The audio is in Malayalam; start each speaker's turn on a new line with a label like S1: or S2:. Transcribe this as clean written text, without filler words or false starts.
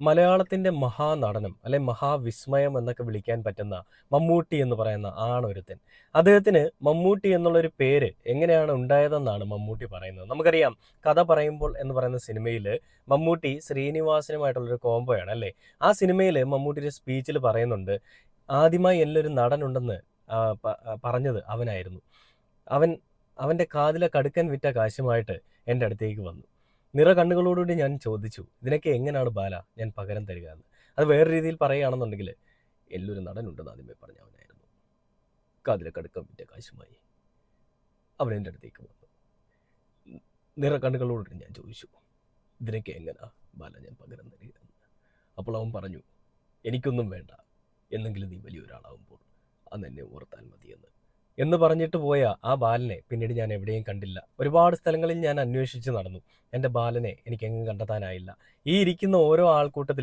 S1: മലയാളത്തിന്റെ മഹാനടനം അല്ലെ മഹാവിസ്മയം എന്നൊക്കെ വിളിക്കാൻ പറ്റുന്ന മമ്മൂട്ടി എന്ന് പറയുന്ന ആണൊരുത്തൻ. അദ്ദേഹത്തിന് മമ്മൂട്ടി എന്നുള്ളൊരു പേര് എങ്ങനെയാണ് ഉണ്ടായതെന്നാണ് മമ്മൂട്ടി പറയുന്നത്. നമുക്കറിയാം, കഥ പറയുമ്പോൾ എന്ന് പറയുന്ന സിനിമയിൽ മമ്മൂട്ടി ശ്രീനിവാസനുമായിട്ടുള്ളൊരു കോംബോയാണ് അല്ലേ. ആ സിനിമയിൽ മമ്മൂട്ടി ഒരു സ്പീച്ചിൽ പറയുന്നുണ്ട്, ആദ്യമായി എന്നൊരു നടനുണ്ടെന്ന് പറഞ്ഞത് അവനായിരുന്നു. അവൻ അവൻ്റെ കാതിലെ കടുക്കൻ വിറ്റ കാശുമായിട്ട് എൻ്റെ അടുത്തേക്ക് വന്നു. നിറ കണ്ണുകളോടുകൂടി ഞാൻ ചോദിച്ചു, ഇതിനൊക്കെ എങ്ങനെയാണ് ബാല ഞാൻ പകരം തരിക എന്ന്. അത് വേറെ രീതിയിൽ പറയുകയാണെന്നുണ്ടെങ്കിൽ, എല്ലൊരു നടനുണ്ടെന്ന് ആദ്യമേ പറഞ്ഞ അവനായിരുന്നു. കാതിലെ കടുക്കം വിറ്റ കാശുമായി അവൻ എൻ്റെ അടുത്തേക്ക് വന്നു. നിറ കണ്ണുകളോടുകൂടി ഞാൻ ചോദിച്ചു, ഇതിനൊക്കെ എങ്ങനെയാ ബാല ഞാൻ പകരം തരിക എന്ന്. അപ്പോൾ അവൻ പറഞ്ഞു, എനിക്കൊന്നും വേണ്ട, എന്നെങ്കിലും നീ വലിയൊരാളാവുമ്പോൾ അന്ന് എന്നെ ഓർത്താൽ മതിയെന്ന്. എന്ന് പറഞ്ഞിട്ട് പോയ ആ ബാലനെ പിന്നീട് ഞാൻ എവിടെയും കണ്ടില്ല. ഒരുപാട് സ്ഥലങ്ങളിൽ ഞാൻ അന്വേഷിച്ച് നടന്നു. എൻ്റെ ബാലനെ എനിക്കെങ്ങും കണ്ടെത്താനായില്ല. ഈ ഇരിക്കുന്ന ഓരോ ആൾക്കൂട്ടത്തിലും